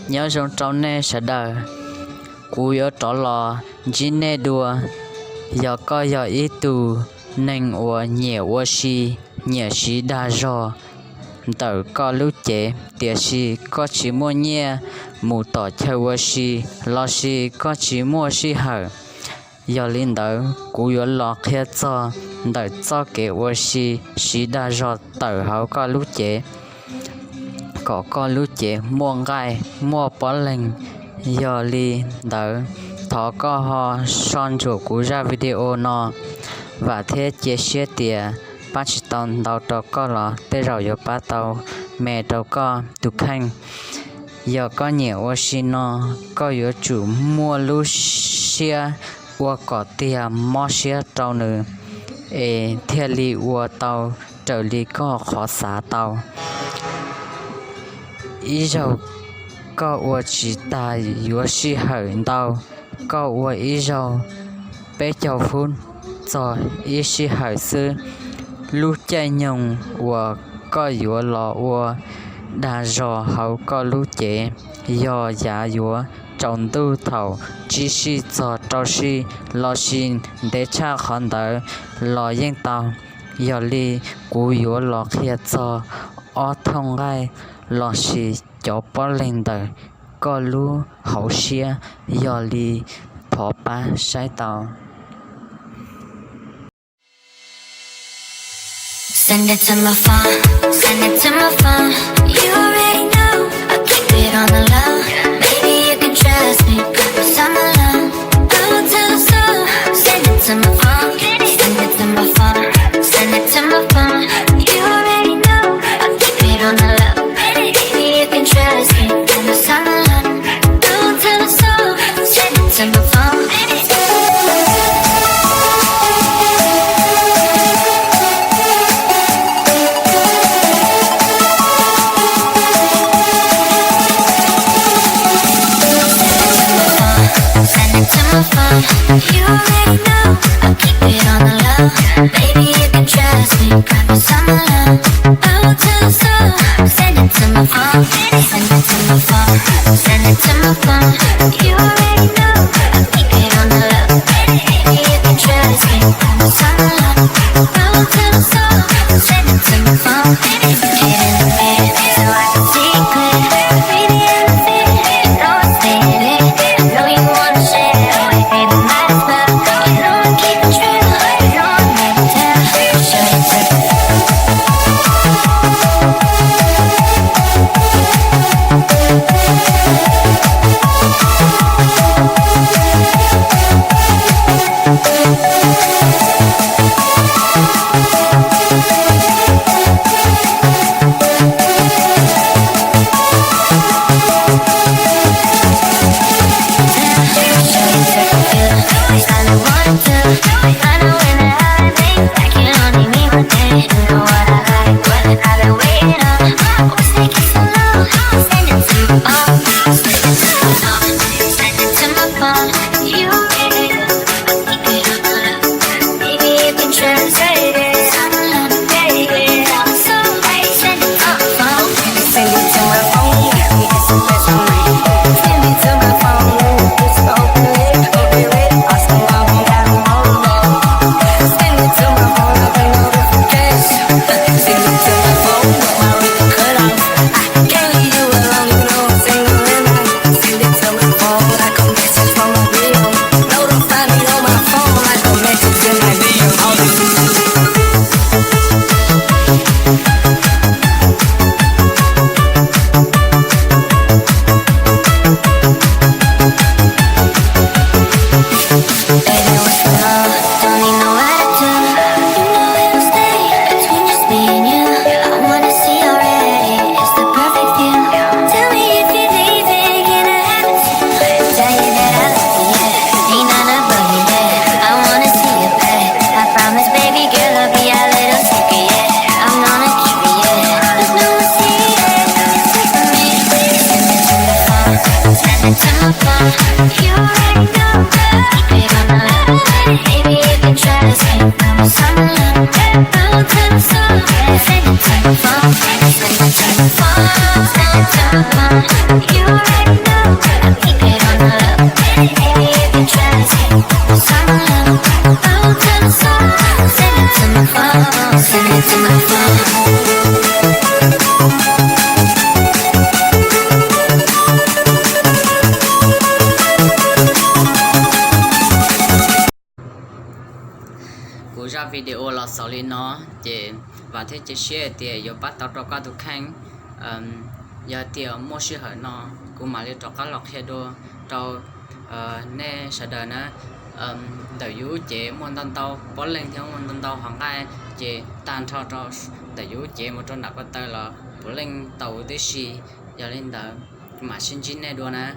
nhớ trong trong nè sẽ đời cú yếu trọ lò chỉ nè đùa giờ có giờ ít tu nên ua nhiều ua si nhiều si đa rò tờ có lúc chế tiệt si có chỉ mua nhẹ mù tỏ theo ua si lo si có chỉ mua si hở giờ linh đỡ cú yếu lò khía cho đỡ cho cái ua si đa rò tờ hậu có lúc chế có lúc chế mua gai mua bó lệnh giờ li đỡ thọ có ho son chủ cú ra video nó và thế chia sẻ tiền bắt tàu đầu trò có lọ tê rồi giờ bắt tàu mẹ trâu có tụ khanh giờ có nhiều oxy nó có yếu chủ mua lucia qua cỏ tiền mua xe trâu nữa thế li qua tàu trở li có khó xả tàu ý rồi có qua chỉ ta yếu si hở tàu có qua ý rồi bé cháu phun rồi ý si hở sư lúc chạy nhung và có yếu lọ và đa rò hậu có lúc chế do giả yếu trong tu thầu chỉ si cho trâu si lo xin để cha khẩn đỡ lo yên tàu giờ li cú yếu lọ kia cho ở thông gai lo si cho bỏ lên đỡ có lúc hậu xia giờ li thọ ba sai tàu. Send it to my phone, send it to my phone. You already know, I keep it on the low. Baby, you can trust me, promise I'm alone. I will tell the soul, send it to my phone, send it to my phone, send it to my phone. You already know, I keep it on the low. Baby, you can trust me, promise I'm alone. I will tell the soul, send it to my phone. You already know, I keep it on the low. Baby, you can trust me, promise I'm alone. I will tell the soul, send it to my phone, send it to my phone, send it to my phone. You already know, I keep it on the low. Baby, you can trust me, promise I'm alone. I will tell the soul, send it to my phone. Get in the bed, so I can see clear. Breathe the elephant, you know I stay there. I know you wanna share. send it to my phone. cú ra video là sau lên nó chị và thế chị share thì giờ bắt đầu cho các thực hành giờ thì mua sự hở nó cũng mà lên cho các lọc xe đua cho nè sau đó nữa đầu yếu chị muốn tân tàu bỏ lên theo muốn tân tàu hoàng cái chị tan cho đầu yếu chị một trong đặc biệt là bỏ lên tàu tới xì giờ lên đó mà xin chín này đua nè